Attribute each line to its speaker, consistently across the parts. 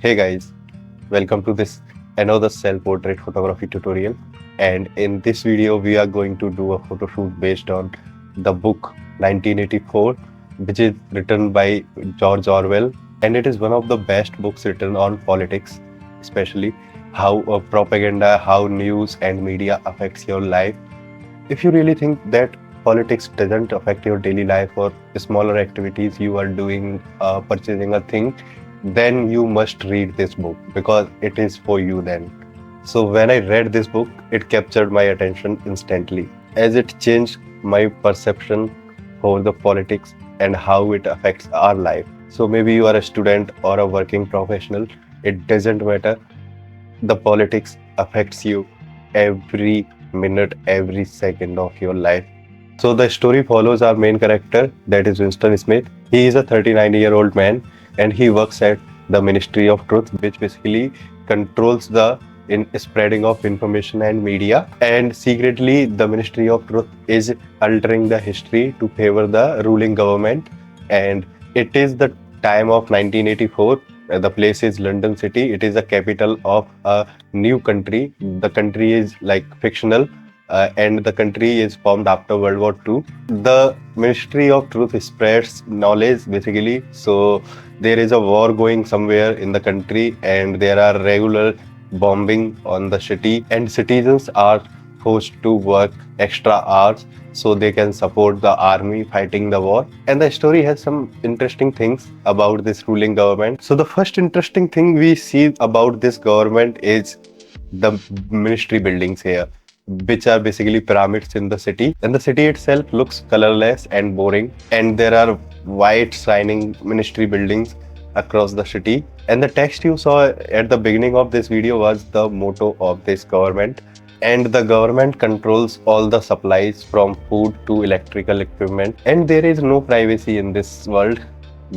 Speaker 1: Hey guys, welcome to this another self-portrait photography tutorial. And in this video, we are going to do a photo shoot based on the book 1984, which is written by George Orwell. And it is one of the best books written on politics, especially how propaganda, how news and media affects your life. If you really think that politics doesn't affect your daily life or smaller activities you are doing, purchasing a thing, then you must read this book because it is for you then. So when I read this book, it captured my attention instantly as it changed my perception for the politics and how it affects our life. So maybe you are a student or a working professional, it doesn't matter. The politics affects you every minute, every second of your life. So the story follows our main character, that is Winston Smith. He is a 39-year-old man and he works at the Ministry of Truth, which basically controls the spreading of information and media. And secretly, the Ministry of Truth is altering the history to favor the ruling government. And it is the time of 1984. The place is London City. It is the capital of a new country. The country is like fictional. And the country is formed after World War II. The Ministry of Truth spreads knowledge basically. So there is a war going somewhere in the country, and there are regular bombing on the city, and citizens are forced to work extra hours so they can support the army fighting the war. And the story has some interesting things about this ruling government. So the first interesting thing we see about this government is the ministry buildings here, which are basically pyramids in the city. And the city itself looks colorless and boring. And there are white shining ministry buildings across the city. And the text you saw at the beginning of this video was the motto of this government. And the government controls all the supplies from food to electrical equipment. And there is no privacy in this world.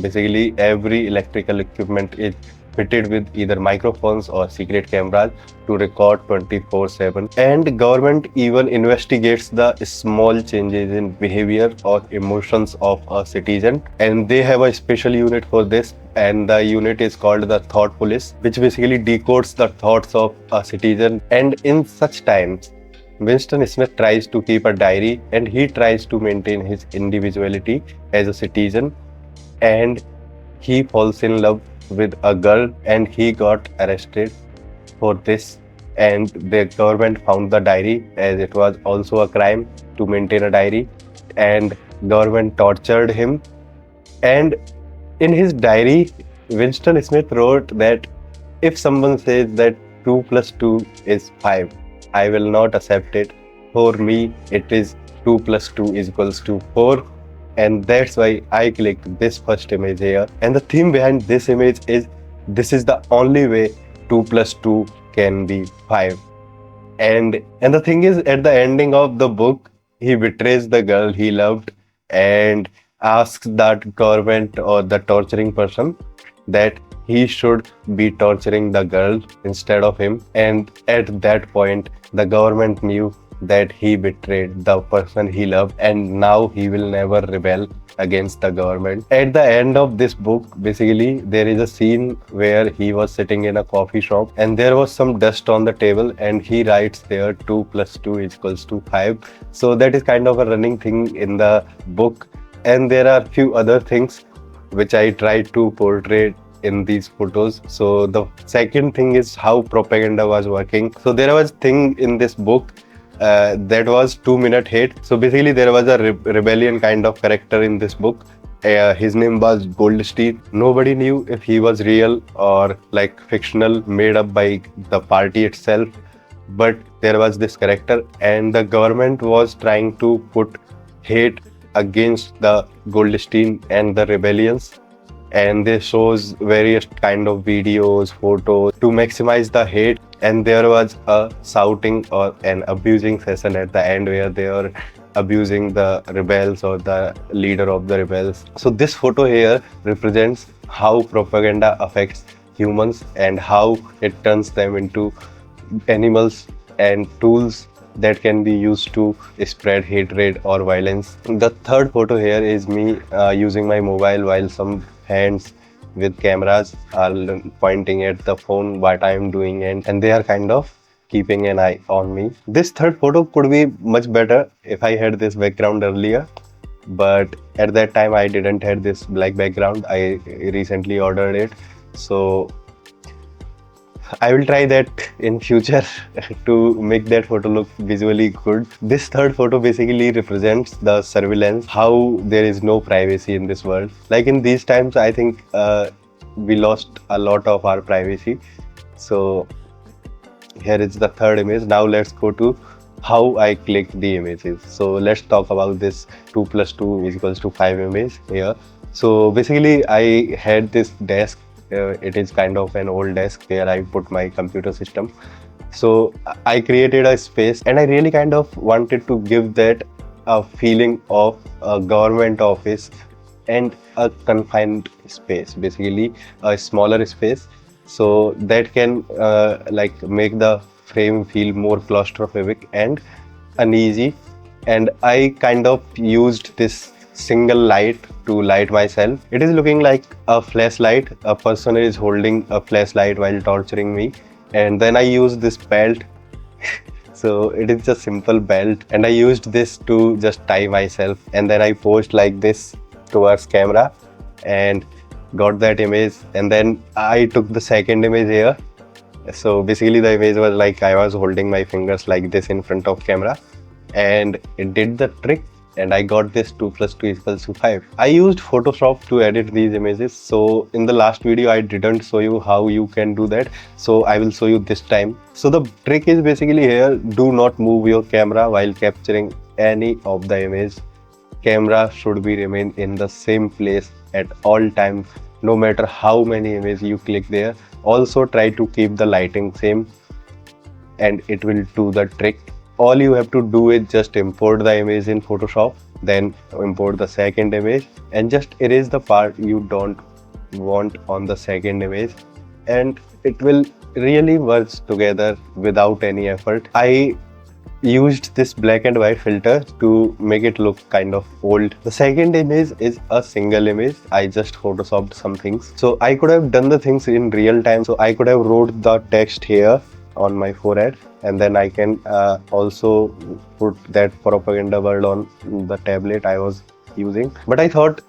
Speaker 1: Basically, every electrical equipment is fitted with either microphones or secret cameras to record 24/7. And government even investigates the small changes in behavior or emotions of a citizen. And they have a special unit for this. And the unit is called the thought police, which basically decodes the thoughts of a citizen. And in such times, Winston Smith tries to keep a diary and he tries to maintain his individuality as a citizen. And he falls in love with a girl and he got arrested for this. And the government found the diary, as it was also a crime to maintain a diary, and government tortured him. And in his diary, Winston Smith wrote that if someone says that 2 plus 2 is 5, I will not accept it. For me, it is 2 plus 2 is equals to 4. And that's why I clicked this first image here. And the theme behind this image is this is the only way 2 plus 2 can be 5. And the thing is, at the ending of the book, he betrays the girl he loved and asks that government or the torturing person that he should be torturing the girl instead of him. And at that point, the government knew that he betrayed the person he loved, and now he will never rebel against the government. At the end of this book, basically, there is a scene where he was sitting in a coffee shop and there was some dust on the table, and he writes there 2 plus 2 is equals to 5. So that is kind of a running thing in the book. And there are few other things which I tried to portray in these photos. So the second thing is how propaganda was working. So there was thing in this book that was 2-minute hate. So basically there was a rebellion kind of character in this book. His name was Goldstein. Nobody knew if he was real or like fictional, made up by the party itself. But there was this character, and the government was trying to put hate against the Goldstein and the rebellions. And they shows various kind of videos, photos to maximize the hate. And there was a shouting or an abusing session at the end where they were abusing the rebels or the leader of the rebels. So this photo here represents how propaganda affects humans and how it turns them into animals and tools that can be used to spread hatred or violence. The third photo here is me using my mobile while some hands with cameras are pointing at the phone what I am doing, and they are kind of keeping an eye on me. This third photo could be much better if I had this background earlier, but at that time I didn't had this black background. I recently ordered it, so I will try that in future to make that photo look visually good. This third photo basically represents the surveillance, how there is no privacy in this world. Like in these times, I think we lost a lot of our privacy. So here is the third image. Now let's go to how I click the images. So let's talk about this 2 plus 2 is equals to 5 image here. So basically I had this desk. It is kind of an old desk where I put my computer system. So I created a space, and I really kind of wanted to give that a feeling of a government office and a confined space, basically a smaller space, so that can like make the frame feel more claustrophobic and uneasy. And I kind of used this single light to light myself. It is looking like a flashlight. A person is holding a flashlight while torturing me. And then I used this belt. So it is just simple belt, and I used this to just tie myself, and then I posed like this towards camera and got that image. And then I took the second image here. So basically the image was like I was holding my fingers like this in front of camera, and it did the trick, and I got this 2 plus 2 equals to 5. I used Photoshop to edit these images. So in the last video I didn't show you how you can do that, so I will show you this time. So the trick is basically here, do not move your camera while capturing any of the image. Camera should be remain in the same place at all times, no matter how many images you click there. Also try to keep the lighting same, and it will do the trick. All you have to do is just import the image in Photoshop, then import the second image, and just erase the part you don't want on the second image, and it will really work together without any effort. I used this black and white filter to make it look kind of old. The second image is a single image. I just photoshopped some things. So I could have done the things in real time. So I could have wrote the text here on my forehead, and then I can also put that propaganda word on the tablet I was using. But I thought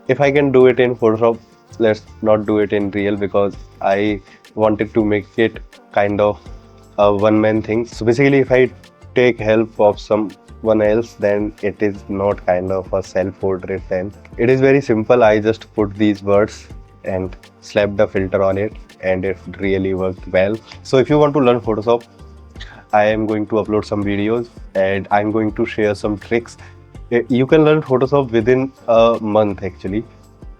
Speaker 1: if I can do it in Photoshop, let's not do it in real, because I wanted to make it kind of a one-man thing. So basically if I take help of someone else, then it is not kind of a self-portrait. Then it is very simple. I just put these words and slap the filter on it, and it really worked well. So if you want to learn Photoshop, I am going to upload some videos, and I'm going to share some tricks. You can learn Photoshop within a month actually,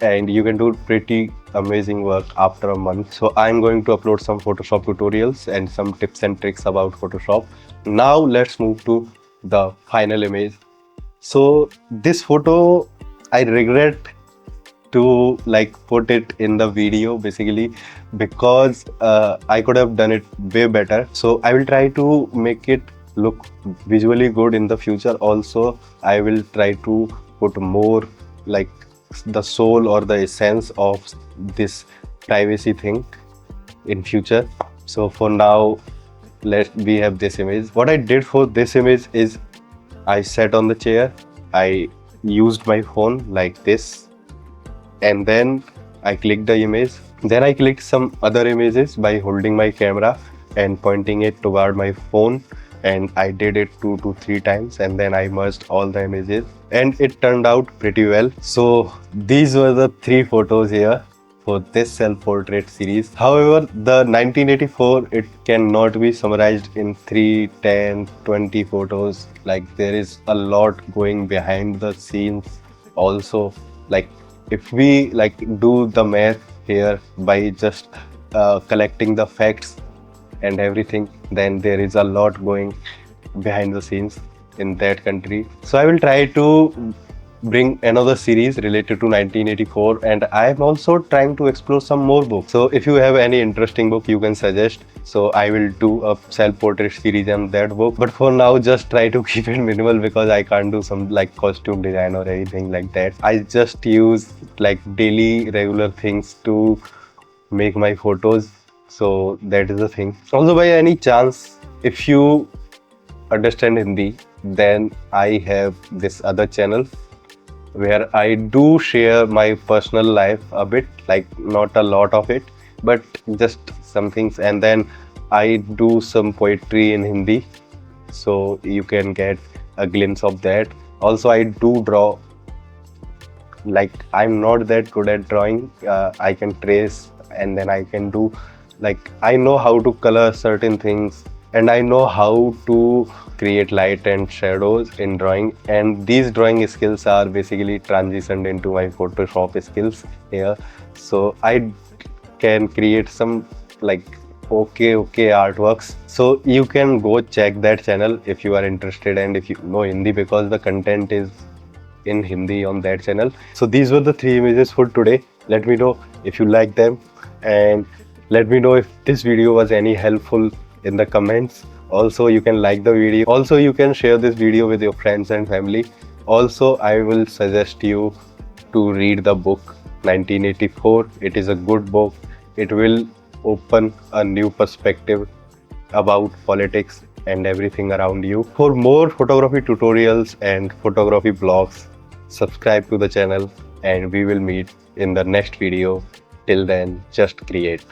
Speaker 1: and you can do pretty amazing work after a month. So I'm going to upload some Photoshop tutorials and some tips and tricks about Photoshop. Now let's move to the final image. So this photo, I regret to like put it in the video basically, because I could have done it way better. So I will try to make it look visually good in the future. Also I will try to put more like the soul or the essence of this privacy thing in future. So for now, we have this image. What I did for this image is I sat on the chair, I used my phone like this, and then I clicked the image. Then I clicked some other images by holding my camera and pointing it toward my phone, and I did it 2 to 3 times, and then I merged all the images, and it turned out pretty well. So these were the 3 photos here for this self-portrait series. However, the 1984, it cannot be summarized in 3, 10, 20 photos. Like there is a lot going behind the scenes also. Like if we like do the math here by just collecting the facts and everything, then there is a lot going behind the scenes in that country. So I will try to bring another series related to 1984, and I am also trying to explore some more books. So if you have any interesting book, you can suggest. So I will do a self-portrait series on that book. But for now, just try to keep it minimal because I can't do some like costume design or anything like that. I just use like daily regular things to make my photos. So that is the thing. Also, by any chance, if you understand Hindi, then I have this other channel where I do share my personal life a bit, like not a lot of it, but just some things. And then I do some poetry in Hindi, so you can get a glimpse of that. Also, I do draw. Like I'm not that good at drawing. I can trace and then I can do, like I know how to color certain things and I know how to create light and shadows in drawing, and these drawing skills are basically transitioned into my Photoshop skills here. So I can create some like okay artworks. So you can go check that channel if you are interested and if you know Hindi, because the content is in Hindi on that channel. So these were the 3 images for today. Let me know if you like them, and let me know if this video was any helpful in the comments. Also, you can like the video. Also, you can share this video with your friends and family. Also, I will suggest you to read the book 1984. It is a good book. It will open a new perspective about politics and everything around you. For more photography tutorials and photography blogs, subscribe to the channel and we will meet in the next video. Till then, just create.